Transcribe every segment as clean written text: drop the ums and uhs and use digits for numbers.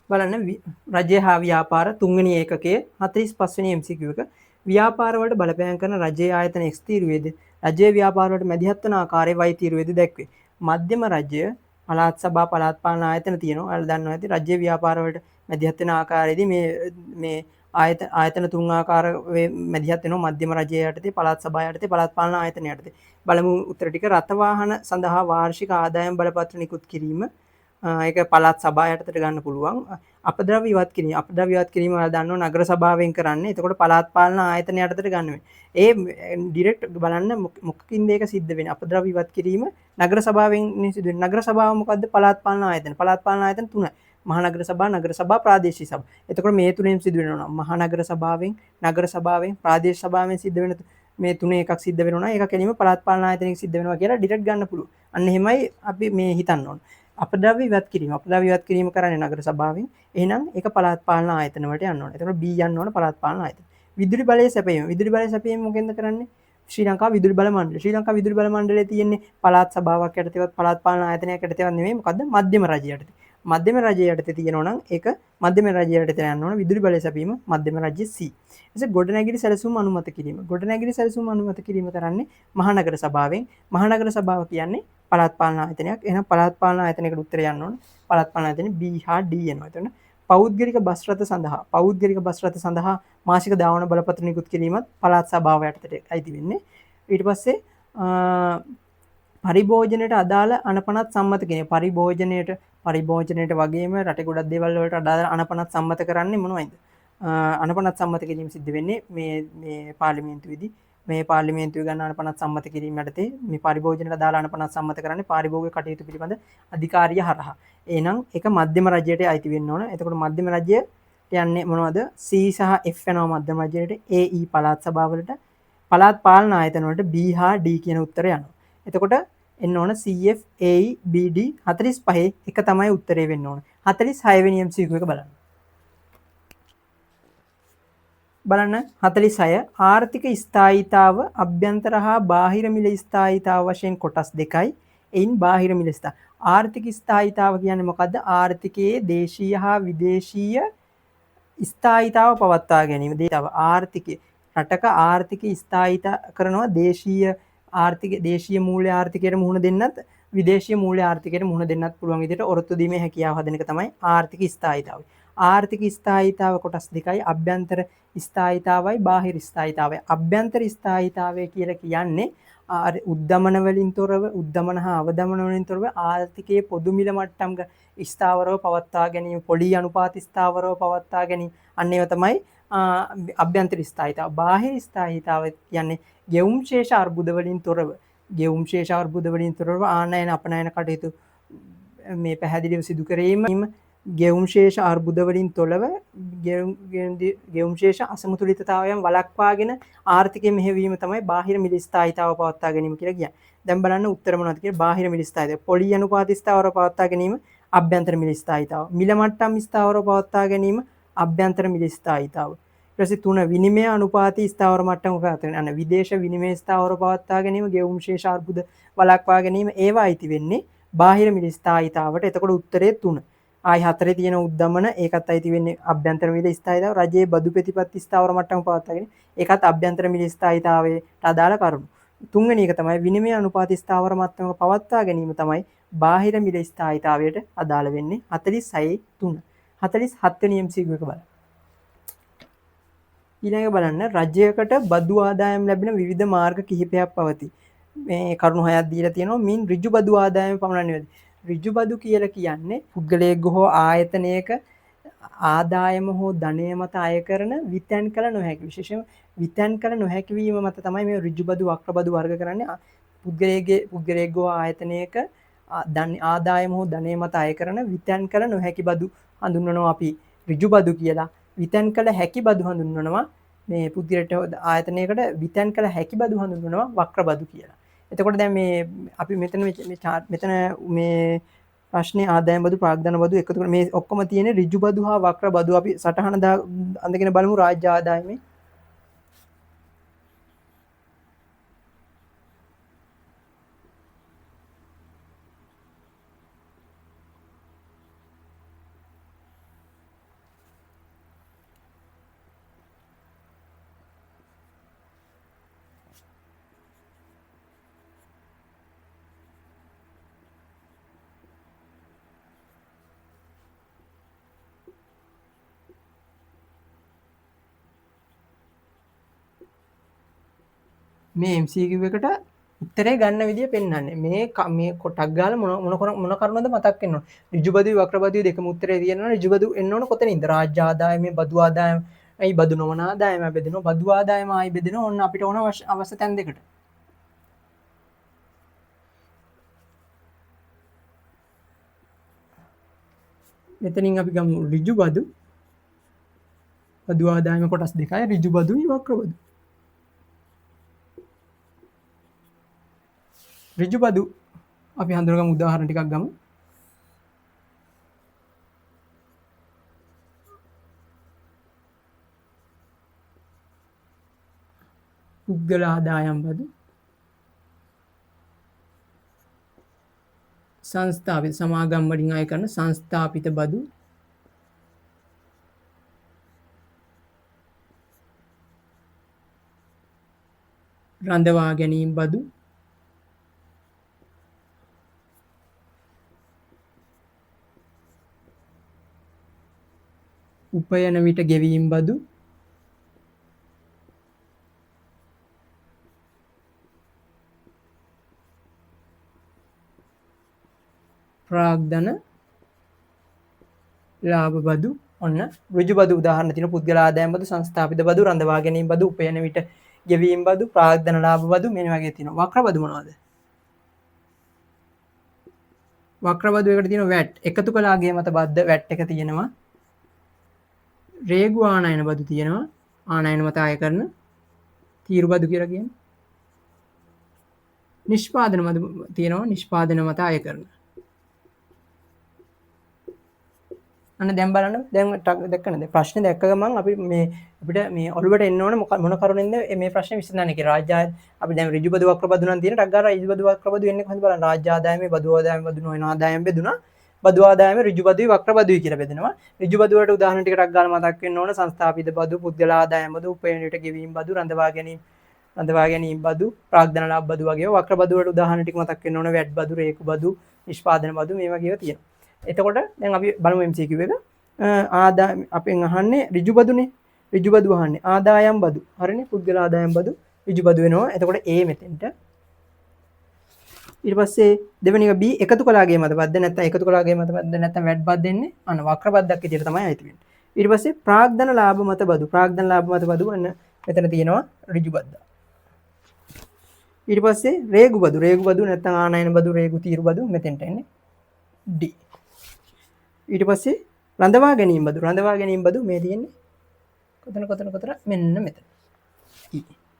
බලන්න රජය හා ව්‍යාපාර තුන්වෙනි ඒකකයේ 45 වෙනි MCQ එක ව්‍යාපාර වලට බලපෑම් කරන රජයේ ආයතන X තීරුවේද රජයේ ව්‍යාපාර වලට මැදිහත් වන ආකාරයේ Y තීරුවේද දැක්වේ. මධ්‍යම රජය පළාත් සභා පළාත් පාලන ආයතන තියෙනවා. ඔයාලා දන්නවා ඇති රජයේ ව්‍යාපාර වලට මැදිහත් වෙන ආකාරයේදී මේ ආයතන තුන් ආකාරයේ මැදිහත් වෙනවා මධ්‍යම රජය යටතේ පළාත් සභාව යටතේ පළාත් පාලන ආයතන යටතේ. බලමු උත්තර ටික රථ වාහන සඳහා වාර්ෂික ආදායම් බලපත්‍ර නිකුත් කිරීම ඒක පළාත් සභාව යටතට ගන්න පුළුවන්. අපද්‍රව්‍ය ඉවත් කිරීම. අපද්‍රව්‍ය ඉවත් කිරීම ඔයාලා දන්නවා නගර සභාවෙන් කරන්නේ. එතකොට පළාත් පාලන ආයතන යටතට ගන්න වෙන්නේ. ඒ ඩිරෙක්ට් බලන්න මොකකින්ද ඒක සිද්ධ වෙන්නේ? අපද්‍රව්‍ය ඉවත් කිරීම නගර සභාවෙන් සිදු වෙන්නේ. නගර සභාව මොකද්ද? පළාත් පාලන ආයතන. පළාත් පාලන ආයතන තුනයි. මහනගර සභාව, නගර සභාව, ප්‍රාදේශීය සභාව. එතකොට මේ තුනෙන් සිදු වෙනවා. මහනගර සභාවෙන්, නගර සභාවෙන්, ප්‍රාදේශීය සභාවෙන් සිද්ධ වෙන මේ තුනේ එකක් සිද්ධ වෙනවා. ඒක කෙලින්ම පළාත් පාලන ආයතනයක සිද්ධ වෙනවා කියලා ඩිරෙක්ට් ගන්න පුළුවන්. අන්න එහෙමයි අපි මේ හිතන්න ඕන. අපද්‍රව්‍ය ඉවත් කිරීම. අපද්‍රව්‍ය ඉවත් කිරීම කරන්නේ නගර සභාවෙන්. එහෙනම් ඒක පළාත් පාලන ආයතන වලට යන්න ඕනේ. එතකොට B යන්න ඕනේ පළාත් පාලන ආයතන. විදුලි බලය සැපයීම. විදුලි බලය සැපයීම මොකෙන්ද කරන්නේ? ශ්‍රී ලංකා විදුලි බල මණ්ඩලය. ශ්‍රී ලංකා විදුලි බල මණ්ඩලයේ තියෙන්නේ පළාත් සභාවක් යටතේවත් පළාත් පාලන ආයතනයක් යටතේවත් නෙමෙයි. මොකද්ද? මධ්‍යම රජය යටතේ. මධ්‍යම රජය යටතේ තියෙනවා නම් ඒක මධ්‍යම රජය යටතේ යන්න ඕන විදුලි බලය සැපීම මධ්‍යම රජය C. එසේ ගොඩනැගිලි සැලසුම් අනුමත කිරීම. ගොඩනැගිලි සැලසුම් අනුමත කිරීම කරන්නේ මහනගර සභාවෙන්. මහනගර සභාව කියන්නේ පළාත් පාලන ආයතනයක්. එහෙනම් පළාත් පාලන ආයතනයකට උත්තරය යන්න ඕන. පළාත් පාලන ආයතනේ B හා D යනවා. එතකොට පෞද්ගලික බස් රථ සඳහා මාසික දාවන බලපත්‍ර නිකුත් කිරීමත් පළාත් සභාව යටතට අයිති වෙන්නේ. ඊට පස්සේ පරිභෝජනයට අදාළ අනපනත් සම්මත කියන පරිභෝජනයට වගේම රටේ ගොඩක් දේවල් වලට අදාළ අනපනත් සම්මත කරන්නේ මොනවයිද? අනපනත් සම්මත කිරීම සිද්ධ වෙන්නේ මේ පාර්ලිමේන්තුවේදී. මේ පාර්ලිමේන්තුවේ ගන්න අනපනත් සම්මත කිරීම යටතේ මේ පරිභෝජනයට අදාළ අනපනත් සම්මත කරන්නේ පාරිභෝගික කටයුතු පිළිබඳ අධිකාරිය හරහා. එහෙනම් ඒක මධ්‍යම රජයට අයිති වෙන්න ඕන. එතකොට මධ්‍යම රජය යන්නේ මොනවද? C සහ F යනවා මධ්‍යම රජයට. A E පළාත් සභාවලට පළාත් පාලන ආයතන වලට B හා D කියන උත්තරය යනවා. එතකොට එන්න ඕන CF AE BD 45 එක තමයි උත්තරේ වෙන්න ඕන. 46 වෙනි MCQ එක බලන්න. බලන්න 46 ආර්ථික ස්ථායීතාව අභ්‍යන්තර හා බාහිර මිල ස්ථායීතාව වශයෙන් කොටස් දෙකයි. එයින් බාහිර මිල ආර්ථික ස්ථායීතාව කියන්නේ මොකද්ද? ආර්ථිකයේ දේශීය හා විදේශීය ස්ථායීතාව පවත්වා ගැනීම. ආර්ථිකය රටක ආර්ථික ස්ථායීතා කරනවා දේශීය මූල්‍ය ආර්ථිකයට මුහුණ දෙන්නත් විදේශීය මූල්‍ය ආර්ථිකයට මුහුණ දෙන්නත් පුළුවන් විදිහට ඔරොත්තු දීමේ හැකියාව හදන එක තමයි ආර්ථික ස්ථායීතාවය. ආර්ථික ස්ථායීතාව කොටස් දෙකයි අභ්‍යන්තර ස්ථායීතාවයි බාහිර ස්ථායීතාවයි. අභ්‍යන්තර ස්ථායීතාවය කියලා කියන්නේ උද්දමන වලින් තොරව උද්දමන හා අවදමන වලින් තොරව ආර්ථිකයේ පොදු මිල මට්ටම් ස්ථාවරව පවත්වා ගැනීම පොලී අනුපාත ස්ථාවරව පවත්වා ගැනීම අන්න ඒවා තමයි අභ්‍යන්තර ස්ථායීතාව. බාහිර ස්ථායීතාව කියන්නේ ගෙවුම් ශේෂ අර්බුද වලින් තොරව ආනයන අපනයන කටයුතු මේ පැහැදිලිව සිදු කිරීම ගෙවුම් ශේෂ අර්බුද වලින් තොරව ගෙවුම් ශේෂ අසමතුලිතතාවයන් වළක්වාගෙන ආර්ථිකය මෙහෙවීම තමයි බාහිර මිල ස්ථායීතාව පවත්වා ගැනීම කියලා කියන්නේ. දැන් බලන්න උත්තර මොනවද කියලා බාහිර මිල ස්ථායීතාව. පොලී අනුපාත ස්ථාවරව පවත්වා ගැනීම අභ්‍යන්තර මිල ස්ථායීතාව. මිල මට්ටම් ස්ථාවරව පවත්වා ගැනීම අභ්‍යන්තර මිල ස්ථායීතාව. ඊට පස්සේ 3 විනිමය අනුපාතී ස්ථාවර මට්ටම පවත්වා ගැනීම. විදේශ විනිමය ස්ථාවර පවත්වා ගැනීම ගෙවුම් ශේෂ අර්බුද වළක්වා ගැනීම ඒවා අයිති වෙන්නේ බාහිර මිල ස්ථායීතාවට. එතකොට උත්තරේ 3. ආයි 4 තියෙන උද්දමන ඒකත් අයිති වෙන්නේ අභ්‍යන්තර මිල ස්ථායීතාව. රජයේ බදු ප්‍රතිපත්ති ස්ථාවර මට්ටම පවත්වාගෙන ඒකත් අභ්‍යන්තර මිල ස්ථායීතාවයට අදාළ කරුණු. තුන්වෙනි එක තමයි විනිමය අනුපාත ස්ථාවර මට්ටමක පවත්වා ගැනීම තමයි බාහිර මිල ස්ථායීතාවයට අදාළ වෙන්නේ 46 3. 47 වෙනි MCQ එක බලන්න. ඊළඟ බලන්න රජයකට බදු ආදායම් ලැබෙන විවිධ මාර්ග කිහිපයක් පවතී. මේ කරුණු හයක් දීලා තියෙනවා. මින් ඍජු බදු ආදායම පමණක් නෙවෙයි. ඍජු බදු කියලා කියන්නේ පුද්ගලයෙක් හෝ ආයතනයක ආදායම හෝ ධනය මත අය කරන විතැන් කළ නොහැකි විශේෂයෙන් විතැන් කළ නොහැකි වීම මත තමයි මේ ඍජු බදු වක්‍ර බදු වර්ග කරන්නේ. පුද්ගලයෙක් හෝ ආයතනයක ආදායම හෝ ධනය මත අය කරන විතැන් කළ නොහැකි බදු හඳුන්වනවා අපි ඍජු බදු කියලා. විතැන් කළ හැකි බදු හඳුන්වනවා මේ පුද්ගලයට ආයතනයකට විතැන් කළ හැකි බදු හඳුන්වනවා වක්‍ර බදු කියලා. එතකොට දැන් මේ අපි මෙතන මේ ප්‍රශ්නේ ආදායම් බදු ප්‍රාග්ධන බදු එකතු කරලා මේ ඔක්කොම තියෙන්නේ ඍජු බදු හා වක්‍ර බදු. අපි සටහන අඳගෙන බලමු රාජ්‍ය ආදායමේ. මේ MCQ එකට උත්තරේ ගන්න විදිය පෙන්වන්නේ. මේ කොටක් ගාලා මොන කරුණද මතක් වෙන්න ඕන. ඍජුබදු වක්‍රබදු දෙකම උත්තරේ තියෙනවා. ඍජුබදු එන්න ඕන කොතනින්ද? රාජ්‍ය ආදායමේ බදු ආදායම අයි බදු නොවන ආදායම බෙදෙනවා. බදු ආදායම ආයි බෙදෙනවා. ඔන්න අපිට ඕන අවශ්‍ය තැන් දෙකට. මෙතනින් අපි ගමු ඍජුබදු බදු ආදායම කොටස් දෙකයි ඍජුබදුයි වක්‍රබදු. ඍජුබදු අපි හඳුනගමු උදාහරණ ටිකක් ගමු. පුද්ගල ආදායම් බදු සංස්ථාපිත සමාගම් වලින් අය කරන සංස්ථාපිත බදු රඳවා ගැනීම බදු උපයන විට ගෙවීම් බදු ප්‍රාග්ධන ලාභ බදු ඔන්න ඍජු බදු උදාහරණ තියෙන පුද්ගල ආදායම් බදු සංස්ථාපිත බදු රඳවා ගැනීම බදු උපයන විට ගෙවීම් බදු ප්‍රාග්ධන ලාභ බදු මෙන්න වගේ තියෙනවා. වක්‍ර බදු මොනවද? වක්‍ර බදු එකට තියෙනවා වැට් එකතු කළාගේ මත බද්ද වැට් එක තියෙනවා. රේගු ආනයන බදු තියෙනවා. ආනයන මත ආය කරන තීරු බදු කියලා කියන්නේ. නිෂ්පාදන බදු තියෙනවා. නිෂ්පාදන මත ආය කරන. අන්න දැන් බලන්න දැන් දැක්කනද ප්‍රශ්නේ දැක්ක ගමන් අපි අපිට මේ ඔළුවට එන්න ඕන මොන කරුණෙන්ද මේ ප්‍රශ්නේ විසඳන්නේ කියලා. රාජ්‍ය අපි දැන් ඍජු බදු වක්‍ර බදු නම් තියෙන ටක් ගාලා ඍජු බදු වක්‍ර බදු එන්නේ කොහොමද බලන්න. රාජ්‍ය ආදායමේ බදු ආදායම බදු නොවන ආදායම බෙදුනා. බදු ආදායමේ ඍජු බදුයි වක්‍ර බදුයි කියලා බෙදෙනවා. ඍජු බදු වලට උදාහරණ ටික ටක් ගාලා මතක් වෙන්න ඕන. සංස්ථාපිත බදු, පුද්ගල ආදායම බදු, උපයන විට ගෙවීම් බදු, රඳවා ගැනීම බදු, ප්‍රාග්ධන ලාභ බදු වගේ වක්‍ර බදු වලට උදාහරණ ටික මතක් වෙන්න ඕන. වැට් බදු, රේකු බදු, නිෂ්පාදන බදු මේ වගේ ඒවා තියෙනවා. එතකොට දැන් අපි බලමු MCQ එක. ආදායම අපෙන් අහන්නේ ඍජු බදුනේ. ඍජු බදු අහන්නේ ආදායම් බදු. හරිනේ පුද්ගල ආදායම් බදු ඍජු බදු වෙනවා. එතකොට A මෙතෙන්ට. ඊට පස්සේ දෙවෙනි එක B එකතු කළාගේ මත බද්ද නැත්නම් එකතු කළාගේ මත බද්ද නැත්නම් වැට් බද්ද එන්නේ. අන්න වක්‍ර බද්දක් විදියට තමයි අයිති වෙන්නේ. ඊට පස්සේ ප්‍රාග්ධන ලාභ මත බදු. ප්‍රාග්ධන ලාභ මත බදු අන්න මෙතන තියෙනවා ඍජු බද්ද. ඊට පස්සේ රේගු බදු. රේගු බදු නැත්නම් ආනයන බදු, රේගු තීරු බදු මෙතෙන්ට එන්නේ D. ඊට පස්සේ රඳවා ගැනීම බදු. රඳවා ගැනීම බදු මේ තියෙන්නේ කොතන මෙන්න මෙතන.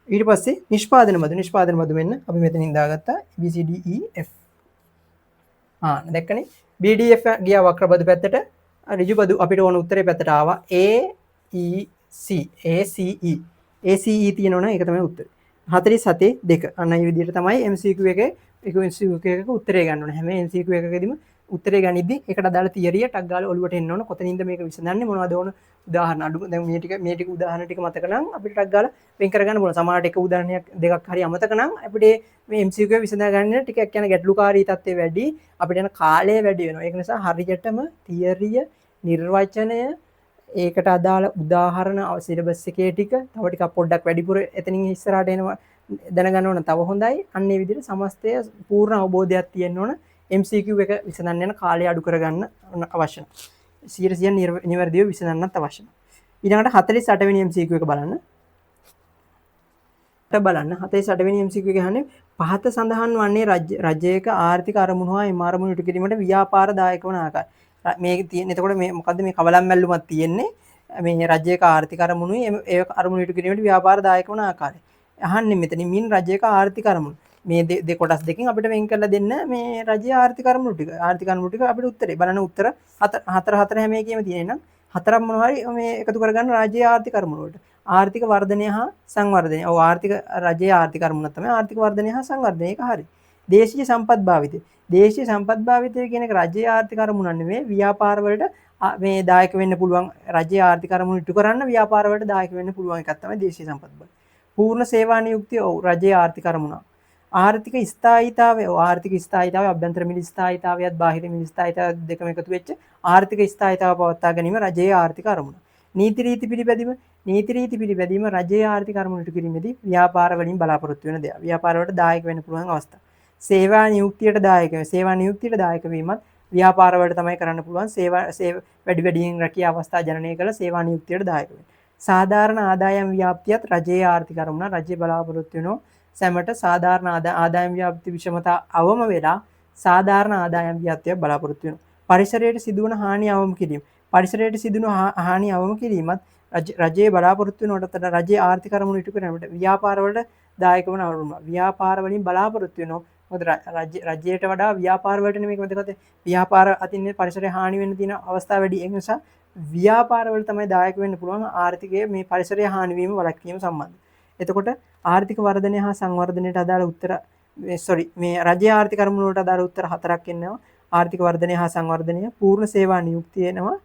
ඊට පස්සේ නිෂ්පාදන බදු. නිෂ්පාදන බදු මෙන්න අපි මෙතනින් දාගත්තා B C D E F. දැක්කනේ BDF ගියා වක්‍ර බදු පැත්තට. ඍජු බදු අපිට ඕන උත්තරේ පැත්තට ආවා A E C ACE. ACE තියෙනවනේ ඒක තමයි උත්තරේ. 47 2. අන්න ඒ විදිහට තමයි MCQ එකේ MCQ එකක උත්තරේ ගන්න ඕනේ. හැම MCQ එකකදීම උත්තරේ ගනිද්දි ඒකට අදාළ තියරිය ටක් ගාලා ඔලුවට එන්න ඕන. කොතනින්ද මේක විසඳන්නේ මොනවද ඕන උදාහරණ අඩු දැන් මේ ටික උදාහරණ ටික මතක නම් අපිට ටක් ගාලා වෙන් කරගන්න පුළුවන්. සමහරට එක උදාහරණයක් දෙකක් හරි අමතක නම් අපිට මේ MCQ එක විසඳා ගන්න ටිකක් යන ගැටලුකාරී තත්ත්වය වැඩි. අපිට යන කාලය වැඩි වෙනවා. ඒක නිසා හරියටම තියරිය නිර්වචනය ඒකට අදාළ උදාහරණ සිලබස් එකේ ටික තව ටිකක් පොඩ්ඩක් වැඩිපුර එතනින් ඉස්සරහට එනවා දැනගන්න ඕන තව හොඳයි. අන්න ඒ විදිහට සමස්තය පූර්ණ අවබෝධයක් තියෙන්න ඕන. MCQ එක විසඳන්න යන කාලය අඩු කරගන්න අවශ්‍ය නැහැ. 100% නිවැරදිව විසඳන්නත් අවශ්‍ය නැහැ. ඊළඟට 48 වෙනි MCQ එක බලන්න. 48 වෙනි MCQ එක කියන්නේ පහත සඳහන් වන්නේ රජයක ආර්ථික අරමුණු හා එම අරමුණු ඉටු කිරීමට ව්‍යාපාර දායක වන ආකාරය. මේ තියෙන එතකොට මේ මොකද්ද මේ කවලම් මැල්ලුමක් තියෙන්නේ මේ රජයක ආර්ථික අරමුණුයි ඒ අරමුණු ඉටු කිරීමට ව්‍යාපාර දායක වන ආකාරය. අහන්නේ මෙතනින් මින් රජයක ආර්ථික අරමුණු මේ කොටස් දෙකකින් අපිට වෙන් කරලා දෙන්න මේ රජයේ ආර්ථික අරමුණු ටික. ආර්ථික අරමුණු ටික අපිට උත්තරේ බලන්න උත්තර හතර හැම එකේම තියෙන නම් හතරක් මොනවා හරි මේ එකතු කරගන්න රාජ්‍යයේ ආර්ථික අරමුණු වලට. ආර්ථික වර්ධනය හා සංවර්ධනය. ඔව් ආර්ථික රජයේ ආර්ථික අරමුණක් තමයි ආර්ථික වර්ධනය හා සංවර්ධනය. ඒක හරි. දේශීය සම්පත් භාවිතය. දේශීය සම්පත් භාවිතය කියන එක රජයේ ආර්ථික අරමුණක් නෙමෙයි. ව්‍යාපාර වලට මේ දායක වෙන්න පුළුවන් රජයේ ආර්ථික අරමුණු ඉටු කරන්න ව්‍යාපාර වලට දායක වෙන්න පුළුවන් එකක් තමයි දේශීය සම්පත් භාවිතය. පූර්ණ සේවා නියුක්තිය ඔව් රජයේ ආර්ථික අරමුණක්. ආර්ථික ස්ථායීතාවය ආර්ථික ස්ථායීතාවය අභ්‍යන්තර මිල ස්ථායීතාවයත් බාහිර මිල ස්ථායීතාවයත් දෙකම එකතු වෙච්ච ආර්ථික ස්ථායීතාව පවත්වා ගැනීම රජයේ ආර්ථික අරමුණ. නීති රීති පිළිපැදීම රජයේ ආර්ථික අරමුණු ඉටු කිරීමේදී ව්‍යාපාර වලින් බලාපොරොත්තු වෙන දෙයක්. ව්‍යාපාර වලට දායක වෙන්න පුළුවන් අවස්ථා. සේවා නියුක්තියට දායක වීමත් ව්‍යාපාර වලට තමයි කරන්න පුළුවන්. වැඩි වැඩියෙන් රැකියා අවස්ථා ජනනය කළ සේවා නියුක්තියට දායක වෙන්න. සාධාරණ ආදායම් ව්‍යාප්තියත් රජයේ ආර්ථික අරමුණ. රජය බලාපොරොත්තු වෙනවා සැමට සාධාරණ ආදායම් ව්‍යාප්ති විෂමතා අවම වෙලා සාධාරණ ආදායම් ව්‍යාප්තියක් බලාපොරොත්තු වෙනවා. පරිසරයට සිදුවන හානිය අවම කිරීම. පරිසරයට සිදුවන හානිය අවම කිරීමත් රජයේ බලාපොරොත්තු වෙනකොටත් රජයේ ආර්ථික අරමුණු ඉටු කරනකොට ව්‍යාපාර වලට දායක වන අරමුණ. ව්‍යාපාර වලින් බලාපොරොත්තු වෙනවා. මොකද රජයට වඩා ව්‍යාපාර වලට නෙමෙයි වැදගත්. ව්‍යාපාර අතින් පරිසරය හානි වෙන්න තියෙන අවස්ථා වැඩි. ඒ නිසා ව්‍යාපාර වල තමයි දායක වෙන්න පුළුවන් ආර්ථිකයේ මේ පරිසරය හානි වීම වළක්වීම සම්බන්ධ. එතකොට ආර්ථික වර්ධනය හා සංවර්ධනයට අදාළ උත්තර මේ රජයේ ආර්ථික අරමුණු වලට අදාළ උත්තර 4ක් එනවා. ආර්ථික වර්ධනය හා සංවර්ධනය, පූර්ණ සේවා නියුක්තිය එනවා,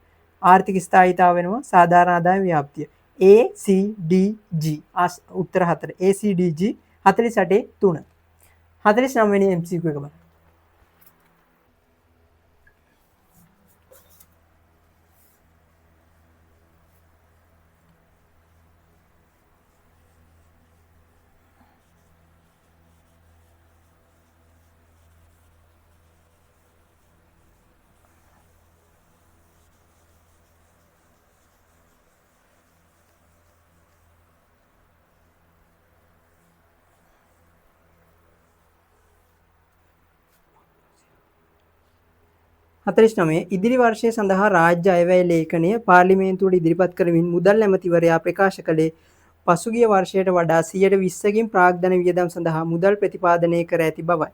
ආර්ථික ස්ථායීතාව වෙනවා, සාධාරණ ආදායම් ව්‍යාප්තිය. ACDG උත්තර 4. ACDG 48 3. 49 වෙනි MCQ එක බලන්න. ඉදිරි වර්ෂය සඳහා රාජ්‍ය අයවැය ලේඛනය පාර්ලිමේන්තුවට ඉදිරිපත් කරමින් මුදල් ඇමතිවරයා ප්‍රකාශ කළේ පසුගිය වර්ෂයට වඩා 120කින් ප්‍රාග්ධන වියදම් සඳහා මුදල් ප්‍රතිපාදනය කර ඇති බවයි.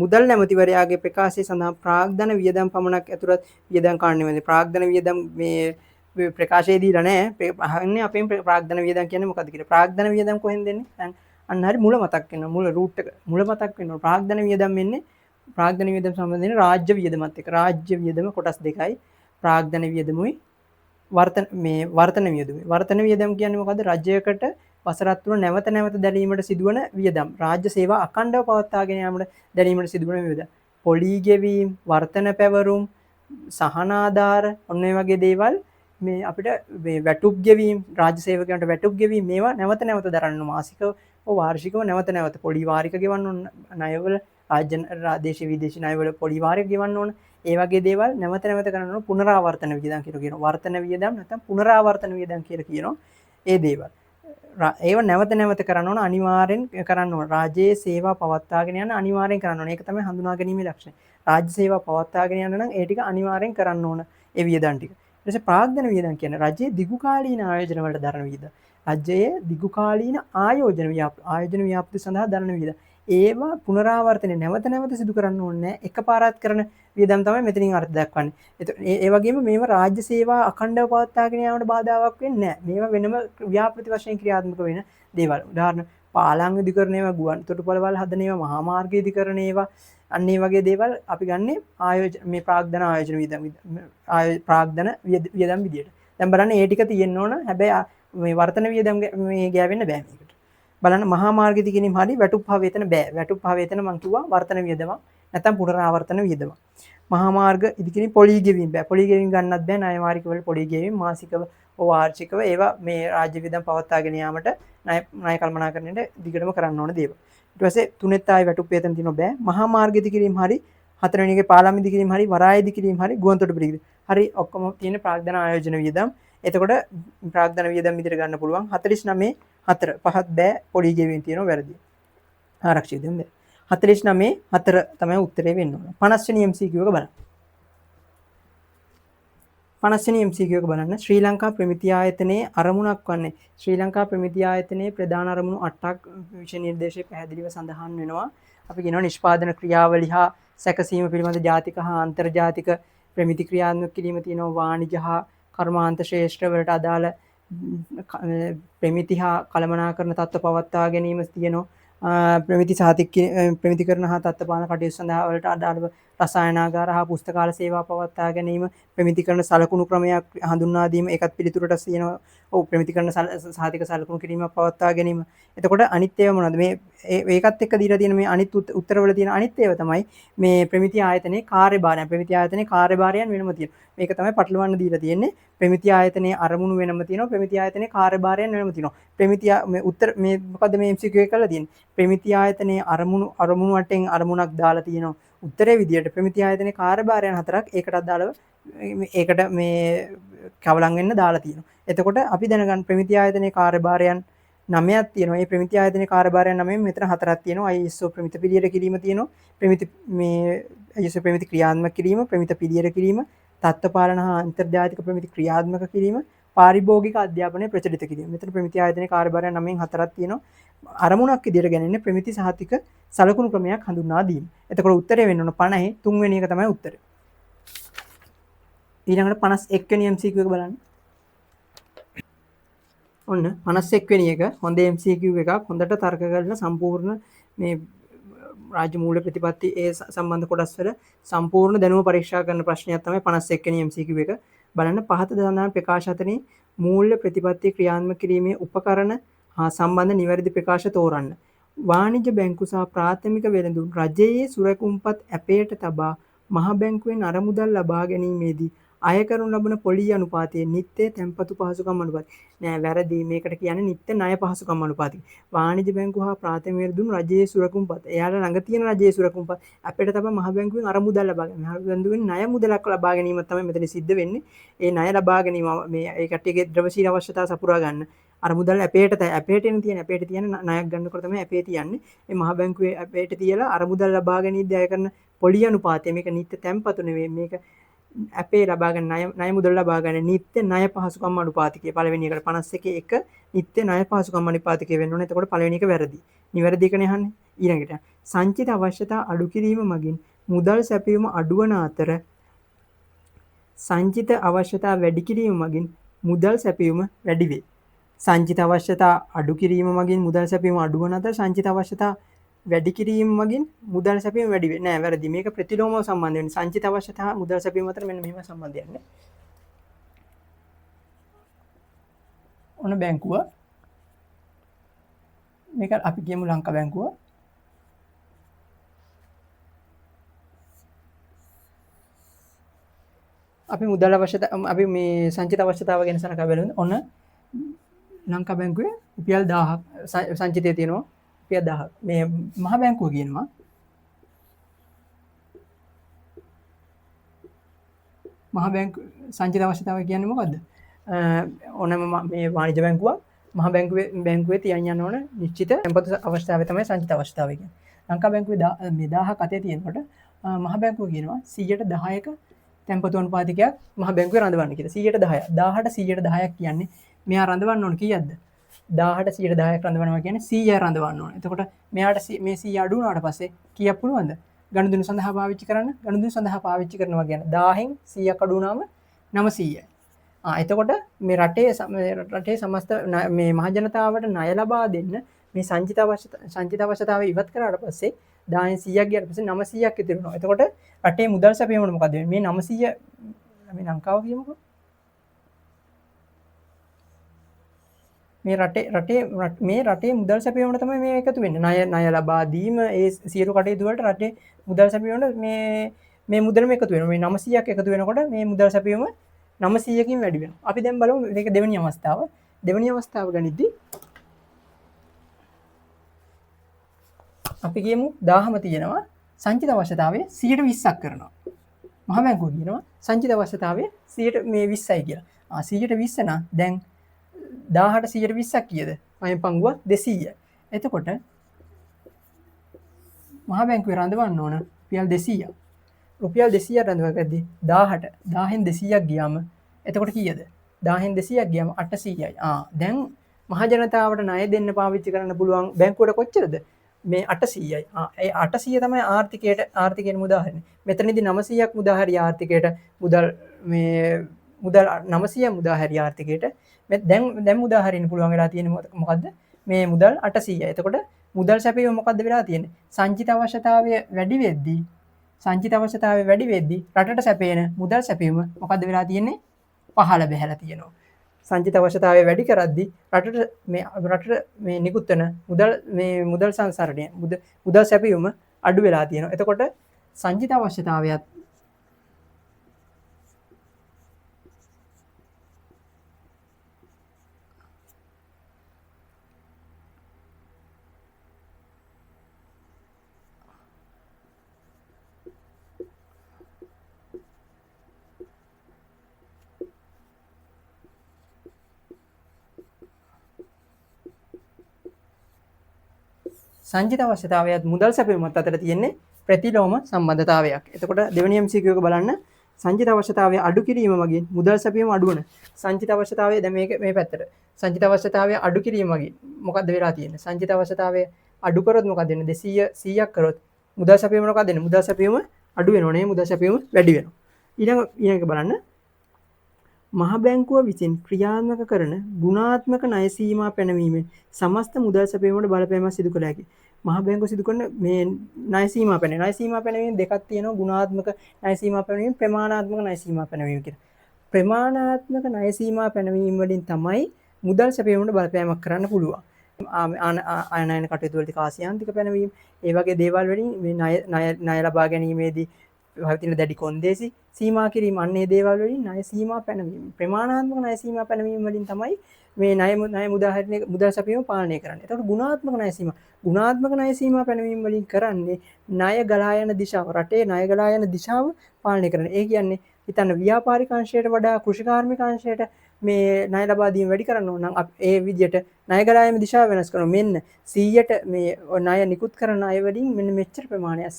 මුදල් ඇමතිවරයාගේ ප්‍රකාශය සඳහා ප්‍රාග්ධන වියදම් පමණක් ඇතුළත් වියදම් කාරණේ ප්‍රාග්ධන වියදම් මේ ප්‍රකාශයේ දීලා නැහැ. අහන්නේ අපෙන් ප්‍රාග්ධන වියදම් කියන්නේ මොකද්ද කියලා. ප්‍රාග්ධන වියදම් කොහෙන්ද එන්නේ? දැන් අන්න හරි මුල මතක් වෙනවා. මුල රූට් එක මුල මතක් වෙනවා. ප්‍රාග්ධන වියදම් එන්නේ ප්‍රාග්ධන වියදම සම්බන්ධයෙන් රාජ්‍ය වියදමත් එක්ක. රාජ්‍ය වියදම කොටස් දෙකයි. ප්‍රාග්ධන වියදමුයි වර්තන වියදමුයි. වර්තන වියදම් කියන්නේ මොකද්ද? රජයකට වසරක් තුන නැවත දැරීමට සිදුවන වියදම්. රාජ්‍ය සේවා අඛණ්ඩව පවත්වාගෙන යාමට දැරීමට සිදුවන වියදම්. පොලී ගෙවීම්, වර්තන පැවරුම්, සහනාධාර, ඔන්න ඔය වගේ දේවල් මේ අපිට මේ වැටුප් ගෙවීම්, රාජ්‍ය සේවකයන්ට වැටුප් ගෙවීම් මේවා නැවත දරන්න මාසිකව වාර්ෂිකව නැවත පොලී වාරික ගෙවන්න ඕන ණයවල දේශීය විදේශී ණයවල පොලී වාරික ගෙවන්න ඕන. ඒ වගේ දේවල් නැවත කරන්න ඕන පුනරාවර්තන වියදම් කියලා කියනවා. වර්තන වියදම් නැත්නම් පුනරාවර්තන වියදම් කියලා කියනවා. ඒ දේවල්. ඒව නැවත කරන්න ඕන අනිවාර්යෙන් කරන්න ඕන. රාජ්‍යයේ සේවා පවත්වාගෙන යන අනිවාර්යෙන් කරන්න ඕන. ඒක තමයි හඳුනා ගැනීමේ ලක්ෂණය. රාජ්‍ය සේවා පවත්වාගෙන යන නම් ඒ ටික අනිවාර්යෙන් කරන්න ඕන. ඒ වියදම් ටික. ඊට පස්සේ ප්‍රාග්ධන වියදම් කියන්නේ රජයේ දිගුකාලීන ආයෝජන වලට දරන වියදම්. රජයේ දිගුකාලීන ආයෝජන ව්‍යාප්ති සඳහා දරන වියදම්. ඒවා පුනරාවර්තනය නැවත සිදු කරන්න ඕනේ නැහැ. එකපාරත් කරන වියදම් තමයි මෙතනින් අර්ථ දක්වන්නේ. ඒ වගේම මේවා රාජ්‍ය සේවා අඛණ්ඩව පවත්වාගෙන යාමට බාධාවක් වෙන්නේ නැහැ. මේවා වෙනම ව්‍යාපෘති වශයෙන් ක්‍රියාත්මක වෙන දේවල්. උදාහරණ පාලම් ඉදිකරන ඒවා, ගුවන් තොටුපළවල් හදන ඒවා, මහා මාර්ග ඉදිකරන ඒවා, අන්න ඒ වගේ දේවල් අපි ගන්නේ මේ ප්‍රාග්ධන ආයෝජන ප්‍රාග්ධන වියදම් විදියට. දැන් බලන්න ඒ ටික තියෙන්න ඕන. හැබැයි මේ වර්තන වියදම් මේ ගෑවෙන්න බෑ මේකට. බලන්න මහා මාර්ග දිගිනීම හරි වැටුප් හා වේතන බෑ. වැටුප් හා වේතන මං කිව්වා වර්තන වියදමක් නැත්නම් පුනරාවර්තන වියදමක්. මහා මාර්ග ඉදිකිරීම පොලී ගෙවීම බෑ. පොලී ගෙවීම ගන්නත් බෑ. ණය වාරික වල පොලී ගෙවීම මාසිකව වාර්ෂිකව ඒවා මේ රාජ්‍ය වියදම් පවත්වාගෙන යාමට ණය කළමනාකරණයට දිගටම කරන්න ඕන දේවල්. ඊට පස්සේ තුනෙත් ආයි වැටුප් වේතන දිනව බෑ. මහා මාර්ග ඉදිකිරීම හරි හතරවෙනි එකේ පාලම් ඉදිකිරීම හරි වරාය ඉදිකිරීම හරි ගුවන් තොටුපළ ඉදිකිරීම හරි ඔක්කොම තියෙන ප්‍රාග්ධන ආයෝජන වියදම්. එතකොට ප්‍රාග්ධන වියදම් විදිහට ගන්න පුළුවන්. 49 4 පහත් බෑ. පොලී ගෙවීම තියෙනවා වැරදි. ආරක්ෂිත දෙන්න බෑ. 49 4 තමයි උත්තරේ වෙන්න ඕන. 50 වෙනි MCQ එක බලන්න. 50 වෙනි MCQ එක බලන්න. ශ්‍රී ලංකා ප්‍රමිති ආයතනයේ අරමුණක් වන්නේ ශ්‍රී ලංකා ප්‍රමිති ආයතනයේ ප්‍රධාන අරමුණු 8ක් විෂය නිර්දේශයේ පැහැදිලිව සඳහන් වෙනවා. අපි කියනවා නිෂ්පාදන ක්‍රියාවලිය හා සැකසීම පිළිබඳ ජාතික හා අන්තර්ජාතික ප්‍රමිති ක්‍රියාත්මක කිරීම තියෙනවා. වාණිජ හා කර්මාන්ත ශ්‍රේෂ්ඨ වලට අදාළ ප්‍රමිති හා කළමනාකරණ තත්ත්ව පවත්වා ගැනීම තියෙනවා. ප්‍රමිති සහතික ප්‍රමිතිකරණ හා තත්ත්ව පාලන කටයුතු සඳහා වලට අදාළව රසායනාගාර හා පුස්තකාල සේවා පවත්වා ගැනීම, ප්‍රමිතිකරණ සලකුණු ක්‍රමයක් හඳුන්වා දීම, ඒකත් පිළිතුරට තියෙනවා. ඔව් ප්‍රමිතිකරණ සහතික සලකුණු කිරීමක් පවත්වා ගැනීම. එතකොට අනිත් ඒවා මොනවද? මේ ඒකත් එක්ක දීලා තියෙන මේ අනිත් උත්තරවල තියෙන අනිත් ඒවා තමයි මේ ප්‍රමිති ආයතනයේ කාර්යභාරයන්. ප්‍රමිති ආයතනයේ කාර්යභාරයන් වෙනම තියෙනවා. මේක තමයි පටලවන්න දීලා තියෙන්නේ. ප්‍රමිති ආයතනයේ අරමුණු වෙනම තියෙනවා. ප්‍රමිති ආයතනයේ කාර්යභාරයන් වෙනම තියෙනවා. ප්‍රමිති මේ උත්තර මේ මොකද්ද මේ MCQ එක කරලා තියෙන්නේ? ප්‍රමිති ආයතනයේ අරමුණු වටෙන් අරමුණක් දාලා තියෙනවා. උත්තරේ විදියට ප්‍රමිති ආයතනයේ කාර්යභාරයන් 4ක් ඒකටත් දාලා ඒකට මේ කවලම් වෙන්න දාලා තියෙනවා. එතකොට අපි දැනගන්න ප්‍රමිති ආයතනයේ කාර්යභාරයන් 9ක් තියෙනවා. මේ ප්‍රමිති ආයතනයේ කාර්යභාරයන් 9න් මෙතන 4ක් තියෙනවා. ISO ප්‍රමිති පිළියෙල කිරීම තියෙනවා. ප්‍රමිති මේ ISO ප්‍රමිති ක්‍රියාත්මක කිරීම, ප්‍රමිති පිළියෙල කිරීම, තත්ත්ව පාලන හා අන්තර්ජාතික ප්‍රමිති ක්‍රියාත්මක කිරීම, පාරිභෝගික අධ්‍යාපනය ප්‍රචලිත කිරීම. මෙතන ප්‍රමිති ආයතනයේ කාර්යභාරයන් 9න් 4ක් තියෙනවා. අරමුණක් විදියට ගැනෙන්නේ ප්‍රමිති සහතික සලකුණු ක්‍රමයක් හඳුන්වා දීම. එතකොට උත්තරේ වෙන්න ඕන 50. තුන්වෙනි එක තමයි උත්තරේ. ඊළඟට 51 වෙනි MCQ එක බලන්න. ඔන්න 51 වෙනි එක හොඳ MCQ එකක්. හොඳට තර්ක කරලා සම්පූර්ණ මේ රාජ්‍ය මූල්‍ය ප්‍රතිපත්ති ඒ සම්බන්ධ කොටස් වල සම්පූර්ණ දැනුම පරීක්ෂා කරන ප්‍රශ්නයක් තමයි 51 වෙනි MCQ එක. බලන්න පහත සඳහන් ප්‍රකාශ අතරින් මූල්‍ය ප්‍රතිපත්ති ක්‍රියාත්මක කිරීමේ උපකරණ හා සම්බන්ධ නිවැරදි ප්‍රකාශ තෝරන්න. වාණිජ්‍ය බැංකු සහ ප්‍රාථමික වෙළඳුන් රජයේ සුරකුම්පත් ඇපයට තබා මහ බැංකුවෙන් අරමුදල් ලබා ගැනීමේදී අය කරනු ලබන පොලී අනුපාතයේ නිත්‍ය තැන්පතු පහසුකම් අනුපාතය. නෑ වැරදි. මේකට කියන්නේ නිත්‍ය ණය පහසුකම් අනුපාතය. වාණිජ්‍ය බැංකු හා ප්‍රාථමික වෙළඳුන් රජයේ සුරකුම්පත්. එයාලා ළඟ තියෙන රජයේ සුරකුම්පත් ඇපයට තබා මහ බැංකුවෙන් අරමුදල් ලබා ගැනීම. මහ බැංකුවෙන් ණය මුදලක් ලබා ගැනීම තමයි මෙතන සිද්ධ වෙන්නේ. ඒ ණය ලබා ගැනීම මේ ඒ කට්ටියගේ ද්‍රවශීල අවශ්‍යතා සපුරා ගන්න. අරමුදල් ඇපයට තියෙන ඇපයට තියෙන ණයක් ගන්නකොට තමයි ඇපේ තියන්නේ. මේ මහ බැංකුවේ ඇපයට තියලා අරමුදල් ලබා ගැනීමදී අය කරන පොලී අනුපාතය. මේක නිත්‍ය තැන්පතු නෙවෙයි. මේක ඇපේ ලබා ගන්න ණය මුදල් ලබා ගන්න නිත්‍ය ණය පහසුකම් අනුපාතිකය. පළවෙනි එකට 51 එක නිත්‍ය ණය පහසුකම් අනුපාතිකය වෙන්න ඕනේ. එතකොට පළවෙනි එක වැරදි. නිවැරදි එකනේ අහන්නේ. ඊළඟට සංචිත අවශ්‍යතා අඩු කිරීම මගින් මුදල් සැපයීම අඩුවන අතර සංචිත අවශ්‍යතා වැඩි කිරීම මගින් මුදල් සැපයීම වැඩි වේ. සංචිත අවශ්‍යතා අඩු කිරීම මගින් මුදල් සැපයීම අඩු වන අතර සංචිත අවශ්‍යතා වැඩි කිරීම මගින් මුදල් සැපයීම වැඩි වේ. නෑ වැරදි. මේක ප්‍රතිලෝමව සම්බන්ධ වෙන්නේ. සංචිත අවශ්‍යතා මුදල් සැපයීම අතර මෙන්න මෙහෙම සම්බන්ධයක් නේ. ඔන්න බැංකුව. මේක අපි කියමු ලංකා බැංකුව. අපි මුදල් අවශ්‍යතා අපි මේ සංචිත අවශ්‍යතාව ගැන සලකා බලමු. ඔන්න ලංකා බැංකුවේ රුපියල් 1000ක් සංචිතය තියෙනවා. රුපියල් 1000ක්. මේ මහ බැංකුව කියනවා මහ බැංකු සංචිත අවශ්‍යතාව කියන්නේ මොකද්ද? ඕනම මේ වාණිජ්‍ය බැංකුව මහ බැංකුවේ තියන් යන ඕන නිශ්චිත තැන්පතු අවශ්‍යතාවය තමයි සංචිත අවශ්‍යතාවය කියන්නේ. ලංකා බැංකුවේ මේ 1000ක් අතේ තියෙනකොට මහ බැංකුව කියනවා 110ක තැන්පතු අනුපාතිකයක් මහ බැංකුවේ රඳවන්න කියලා. 110ක්. 1000ට 110ක් කියන්නේ මෙයා රඳවන්න ඕන කීයක්ද? 1000ට 110ක් රඳවනවා කියන්නේ 100ක් රඳවන්න ඕන. එතකොට මෙයාට මේ 100 අඩු වුණාට පස්සේ කීයක් පුළුවන්ද? ගණුදුන සඳහා පාවිච්චි කරන්න. ගණුදුන සඳහා පාවිච්චි කරනවා කියන්නේ 1000න් 100ක් අඩු වුණාම 900යි. එතකොට මේ රටේ සමස්ත මේ මහ ජනතාවට ණය ලබා දෙන්න මේ සංචිත අවශ්‍යතාවය ඉවත් කරාට පස්සේ 10න් 100ක් ගියාට පස්සේ 900ක් ඉතිරි වෙනවා. එතකොට රටේ මුදල් සැපයීම මොකද වෙන්නේ? මේ 900 මේ ලංකාව කියමුකෝ. මේ රටේ මුදල් සැපයීමට තමයි මේ එකතු වෙන්නේ. ණය ලබා දීම ඒ සියලු කටයුතු වලට රටේ මුදල් සැපයීමට මේ මුදලම එකතු වෙනවා. මේ 900ක් එකතු වෙනකොට මේ මුදල් සැපයීම 900කින් වැඩි වෙනවා. අපි දැන් බලමු මේක දෙවෙනි අවස්ථාව. දෙවෙනි අවස්ථාව ගනිද්දී අපි කියමු 1000ම තියෙනවා සංචිත අවශ්‍යතාවය 120ක් කරනවා. මහ බැංකුව කියනවා සංචිත අවශ්‍යතාවය 20යි කියලා. 120 නම් දැන් 1000ට 120ක් කීයද? අයින් පංගුව 200යි. එතකොට මහ බැංකුවේ රඳවන්න ඕන රුපියල් 200ක්. රුපියල් 200ක් රඳවගද්දී 1000ට 1000න් 200ක් ගියාම එතකොට කීයද? 1000න් 200ක් ගියාම 800යි. දැන් මහ ජනතාවට ණය දෙන්න පාවිච්චි කරන්න පුළුවන් බැංකුවට කොච්චරද? මේ 800යි. ඒ 800 තමයි ආර්ථිකයට මුදාහරින්නේ. මෙතනදී 900ක් මුදාහරිය ආර්ථිකයට මුදල් 900 මුදාහරිය ආර්ථිකයට. දැන් මුදාහරින්න පුළුවන් වෙලා තියෙන්නේ මොකද්ද? මේ මුදල් 800යි. එතකොට මුදල් සැපයීම මොකද්ද වෙලා තියෙන්නේ? සංචිත අවශ්‍යතාවය වැඩි වෙද්දී සංචිත අවශ්‍යතාවය වැඩි වෙද්දී රටට සැපේන මුදල් සැපයීම මොකද්ද වෙලා තියෙන්නේ? පහළ බැහැලා තියෙනවා. සංචිත අවශ්‍යතාවය වැඩි කරද්දී රටට මේ නිකුත් වෙන මුදල් සංසරණය මුදල් සැපයීම අඩු වෙලා තියෙනවා. එතකොට සංචිත අවශ්‍යතාවයත් සංචිත අවශ්‍යතාවයත් මුදල් සැපයීමත් අතර තියෙන්නේ ප්‍රතිලෝම සම්බන්ධතාවයක්. එතකොට දෙවෙනි MCQ එක බලන්න සංචිත අවශ්‍යතාවය අඩු කිරීම මගින් මුදල් සැපයීම අඩු වෙන. සංචිත අවශ්‍යතාවය දැන් මේ පැත්තට. සංචිත අවශ්‍යතාවය අඩු කිරීම මගින් මොකද්ද වෙලා තියෙන්නේ? සංචිත අවශ්‍යතාවය අඩු කරොත් මොකද වෙන්නේ? 200 100ක් කරොත් මුදල් සැපයීම මොකක්ද වෙන්නේ? මුදල් සැපයීම අඩු වෙනවා නේ. මුදල් සැපයීම වැඩි වෙනවා. ඊළඟ බලන්න මහ බැංකුව විසින් ක්‍රියාත්මක කරන ගුණාත්මක ණය සීමා පැනවීමෙන් සමස්ත මුදල් සැපයීමට බලපෑමක් සිදු කළ හැකියි. මහ බැංකුව සිදු කරන මේ ණය සීමා පැනවීම. ණය සීමා පැනවීම දෙකක් තියෙනවා. ගුණාත්මක ණය සීමා පැනවීම, ප්‍රමාණාත්මක ණය සීමා පැනවීම කියලා. ප්‍රමාණාත්මක ණය සීමා පැනවීම වලින් තමයි මුදල් සැපයීමට බලපෑමක් කරන්න පුළුවන්. ආයනයන කටයුතු වලදී කාසියාන්තික පැනවීම, ඒ වගේ දේවල් වලින් මේ ණය ලබා ගැනීමේදී පවතින දැඩි කොන්දේසි සීමා කිරීම, අන්නේ දේවල් වලින් ණය සීමා පැනවීම, ප්‍රමාණාත්මක ණය සීමා පැනවීම වලින් තමයි මේ ණය මුදල් සැපයීම පාලනය කරන්නේ. එතකොට ගුණාත්මක ණය සීමා පැනවීම වලින් කරන්නේ ණය ගලා යන දිශාව, රටේ ණය ගලා යන දිශාව පාලනය කරන. ඒ කියන්නේ හිතන්න ව්‍යාපාරික අංශයට වඩා කෘෂිකාර්මික අංශයට මේ ණය ලබා දීම වැඩි කරන්න ඕන නම් ඒ විදිහට ණය ගලා යාම දිශාව වෙනස් කරනවා. මෙන්න 100ට මේ ණය නිකුත් කරන අය වලින් මෙන්න මෙච්චර ප්‍රමාණයක්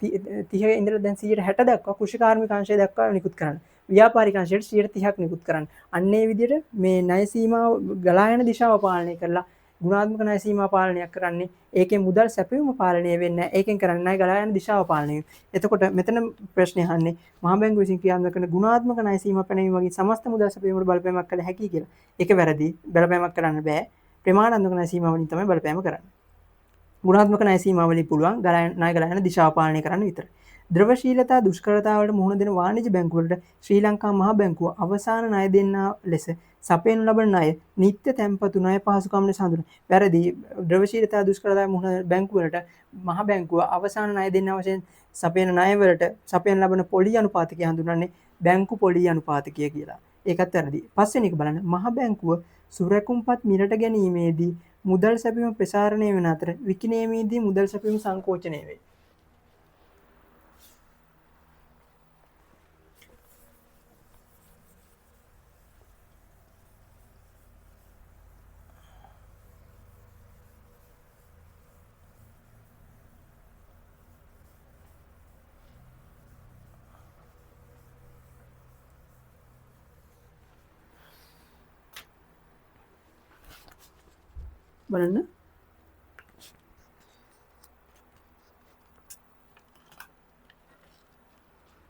130 ඉඳලා දැන් 160 දක්වා කෘෂිකාර්මික අංශය දක්වා නිකුත් කරන්න. ව්‍යාපාරික අංශයට 130ක් නිකුත් කරන්න. අන්න ඒ විදිහට මේ ණය සීමාව ගලා යන දිශාව පාලනය කරලා ගුණාත්මක ණය සීමා පාලනයක් කරන්නේ. ඒකෙන් මුදල් සැපයීම පාලනය වෙන්නේ නැහැ. ඒකෙන් කරන්නේ ණය ගලා යන දිශාව පාලනය. එතකොට මෙතන ප්‍රශ්නේ අහන්නේ මහා බැංකුව විසින් ක්‍රියාත්මක කරන ගුණාත්මක ණය සීමා පැනවීම වගේ සමස්ත මුදල් සැපයීමට බලපෑමක් කළ හැකියි කියලා. ඒක වැරදි. බලපෑමක් කරන්න බෑ. ප්‍රමාණාත්මක ණය සීමා වලින් තමයි බලපෑම කරන්නේ. ගුණාත්මක ණය සීමා වලින් පුළුවන් ණය ගලා යන දිශාව පාලනය කරන්න විතරයි. ද්‍රවශීලතා දුෂ්කරතාවලට මුහුණ දෙන වාණිජ බැංකුවලට ශ්‍රී ලංකා මහ බැංකුව අවසාන ණය දෙන්නා ලෙස සපයනු ලබන ණය නිත්‍ය තැන්පතු ණය පහසුකම් ලෙස හඳුනන. වැරදි. ද්‍රවශීලතා දුෂ්කරතාව මුහුණ බැංකුවලට මහ බැංකුව අවසාන ණය දෙන්නා වශයෙන් සපයන ණය වලට සපයන ලබන පොලි අනුපාතකය හඳුන්වන්නේ බැංකු පොලි අනුපාතකය කියලා. ඒකත් වැරදි. පස්වෙනි එක බලන්න. මහ බැංකුව සුරැකුම්පත් මිලට ගැනීමේදී මුදල් සැපයීම ප්‍රසාරණය වන අතර විකිණීමේදී මුදල් සැපයීම සංකෝචනය වේ. බලන්න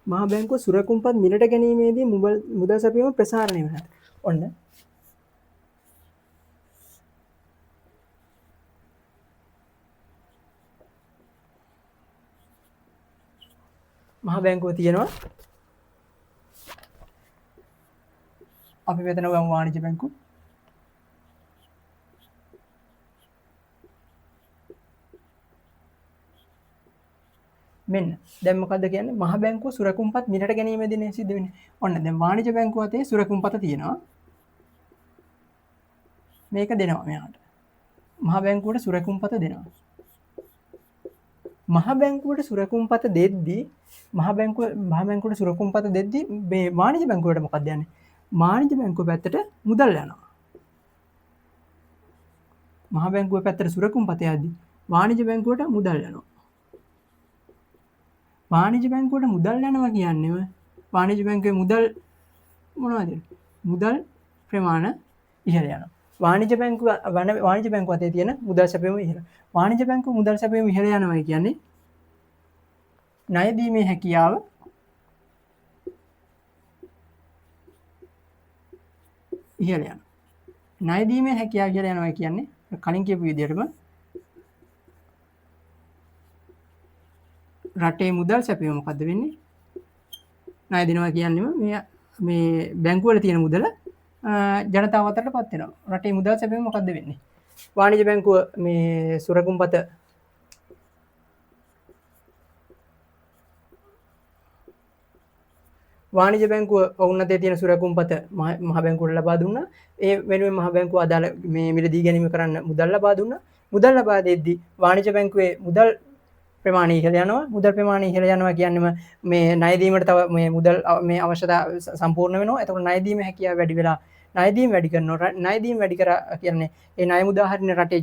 මහ බැංකුව සුරකුම්පත් මිලට ගැනීමේදී මුදල් සැපයීම ප්‍රසාරණය වෙනවා. ඔන්න මහ බැංකුව තියෙනවා. අපි මෙතන ගමු වාණිජ බැංකුව. මෙන්න දැන් මොකද්ද කියන්නේ මහ බැංකුව සුරකුම්පත් මිලට ගැනීමේදී නේ සිද්ධ වෙන්නේ. ඔන්න දැන් වාණිජ බැංකුව අතේ සුරකුම්පත තියෙනවා. මේක දෙනවා මෙයාට. මහ බැංකුවට සුරකුම්පත දෙනවා. මහ බැංකුවට සුරකුම්පත දෙද්දී මහ බැංකුවට සුරකුම්පත දෙද්දී මේ වාණිජ බැංකුවට මොකක්ද යන්නේ? වාණිජ බැංකුව පැත්තට මුදල් යනවා. මහ බැංකුව පැත්තට සුරකුම්පත යද්දී වාණිජ බැංකුවට මුදල් යනවා. වාණිජ බැංකුවට මුදල් යනවා කියන්නේම වාණිජ බැංකුවේ මුදල් මොනවද? මුදල් ප්‍රමාණ ඉහළ යනවා. වාණිජ බැංකුව අතේ තියෙන මුදල් සැපයීම ඉහළ. වාණිජ බැංකුව මුදල් සැපයීම ඉහළ යනවා කියන්නේ ණය දීමේ හැකියාව ඉහළ යනවා. ණය දීමේ හැකියාව ඉහළ යනවා කියන්නේ කලින් කියපු විදිහටම රටේ මුදල් සැපයීම මොකද්ද වෙන්නේ? ණය දෙනවා කියන්නේම මේ බැංකු වල තියෙන මුදල ජනතාව අතරට පත් වෙනවා. රටේ මුදල් සැපයීම මොකද්ද වෙන්නේ? වාණිජ බැංකුව මේ සුරකුම්පත වාණිජ බැංකුව ඔවුන් අතේ තියෙන සුරකුම්පත මහ බැංකුවට ලබා දුන්නා. ඒ වෙනුවෙන් මහ බැංකුව අදාළ මේ මිලදී ගැනීම කරන්න මුදල් ලබා දුන්නා. මුදල් ලබා දෙද්දී වාණිජ බැංකුවේ මුදල් ප්‍රමාණය ඉහළ යනවා. මුදල් ප්‍රමාණය ඉහළ යනවා කියන්නේම මේ ණය දීමට තව මේ මුදල් මේ අවශ්‍යතා සම්පූර්ණ වෙනවා. එතකොට ණය දීමේ හැකියාව වැඩි වෙලා ණය දීම වැඩි කරනවා. ණය දීම වැඩි කරා කියන්නේ ඒ ණය මුදාහරින රටේ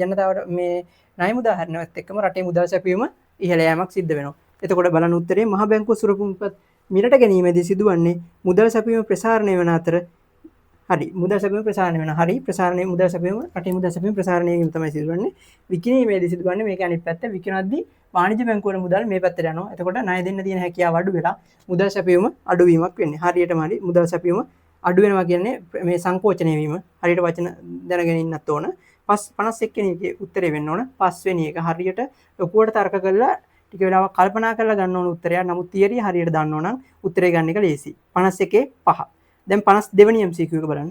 ජනතාවට මේ ණය මුදාහරිනවත් එක්කම රටේ මුදල් සැපයීම ඉහළ යාමක් සිද්ධ වෙනවා. එතකොට බලන්න උත්තරේ මහ බැංකුව සුරකුම්පත් මිලට ගැනීමේදී සිදුවන්නේ මුදල් සැපයීම ප්‍රසාරණය වන අතර හරි මුදල් සැපයීම ප්‍රසාරණය වෙන හරි ප්‍රසාරණය මුදල් සැපයීම රටේ මුදල් සැපයීම ප්‍රසාරණය වීම තමයි සිදුවන්නේ. විකිණීමේදී සිදුවන්නේ මේක අනිත් පැත්ත. විකිණද්දී වාණිජ බැංකුවල මුදල් මේ පැත්තට යනවා. එතකොට ණය දෙන්න තියෙන හැකියාව අඩු වෙලා මුදල් සැපයීම අඩු වීමක් වෙන්නේ. හරියටම හරි මුදල් සැපයීම අඩු වෙනවා කියන්නේ මේ සංකෝචනය වීම. හරියට වචන දැනගෙන ඉන්නත් ඕන. 51 වෙනි එකේ උත්තරේ වෙන්න ඕන. 5 වෙනි එක හරියට ලොකුවට තර්ක කරලා ටික වෙලාවක් කල්පනා කරලා ගන්න ඕන උත්තරයක්. නමුත් තියරිය හරියට දන්නෝ නම් උත්තරේ ගන්න එක ලේසි. 51 5. දැන් 52 වෙනි MCQ එක බලන්න.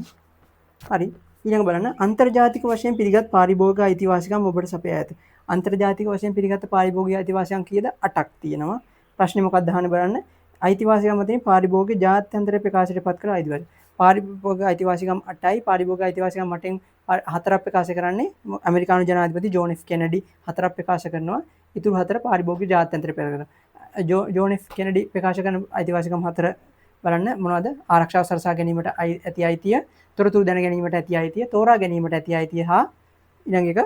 හරි. ඊළඟ බලන්න අන්තර්ජාතික වශයෙන් පිළිගත් පාරිභෝගික අයිතිවාසිකම් ඔබට සපයා ඇත. අන්තර්ජාතික වශයෙන් පිළිගත් පාරිභෝගික අයිතිවාසිකම් කීයද? 8ක් තියෙනවා. ප්‍රශ්නේ මොකක්ද අහන්නේ බලන්න. අයිතිවාසිකම් අතරින් පාරිභෝගික ජාත්‍යන්තර ප්‍රකාශයට පත් කළ අයිතිවාසිකම්. පාරිභෝගික අයිතිවාසිකම් 8යි. පාරිභෝගික අයිතිවාසිකම් 8න් 4ක් ප්‍රකාශ කරන්නේ ඇමරිකානු ජනාධිපති ජෝන් එෆ් කෙනඩි 4ක් ප්‍රකාශ කරනවා. ඉතුරු 4 පාරිභෝගික ජාත්‍යන්තර ප්‍රකාශ. ජෝන් එෆ් කෙනඩි ප්‍රකාශ කරන අයිතිවාසිකම් 4 බලන්න මොනවද? ආරක්ෂාව සලසා ගැනීමට ඇති අයිතිය, තොරතුරු දැන ගැනීමට ඇති අයිතිය, තෝරා ගැනීමට ඇති අයිතිය හා ඊළඟ එක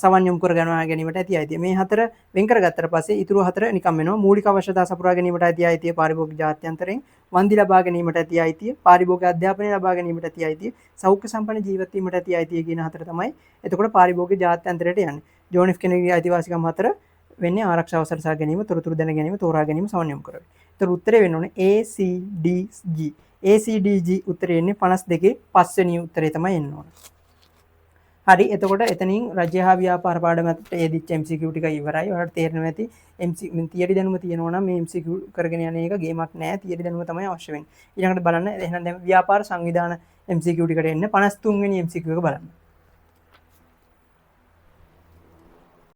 සවන් යොමු කර ගැනීමට ඇති අයිතිය. මේ 4 වෙන් කරගත්තට පස්සේ ඉතුරු 4 නිකම් වෙනවා. මූලික අවශ්‍යතා සපුරා ගැනීමට ඇති අයිතිය පාරිභෝගික ජාත්‍යන්තරයෙන්, වන්දි ලබා ගැනීමට ඇති අයිතිය, පාරිභෝගික අධ්‍යාපනය ලබා ගැනීමට ඇති අයිතිය, සෞඛ්‍ය සම්පන්න ජීවත් වීමට ඇති අයිතිය කියන 4 තමයි එතකොට පාරිභෝගික ජාත්‍යන්තරයට යන්නේ. ජෝන් එෆ් කෙනෙකුගේ අයිතිවාසිකම් 4 වෙන්නේ ආරක්ෂාව සලසා ගැනීම, තොරතුරු දැන ගැනීම, තෝරා ගැනීම, සවන් යොමු කරවීම. ඒතර උත්තරේ වෙන්න ඕනේ ACDG. ACDG උත්තරේ එන්නේ 52 5 වෙනි උත්තරේ තමයි එන්න ඕනේ. හරි. එතකොට එතනින් රජය හා ව්‍යාපාර පාඩමට එදිච්ච MCQ ටික ඉවරයි. ඔයාලට තේරෙනවා ඇති තියරි දැනුම තියෙනවා නම් මේ MCQ කරගෙන යන එක ගේමක් නෑ. තියරි දැනුම තමයි අවශ්‍ය වෙන්නේ. ඊළඟට බලන්න එහෙනම් දැන් ව්‍යාපාර සංවිධාන MCQ ටිකට එන්න 53 වෙනි MCQ එක බලන්න.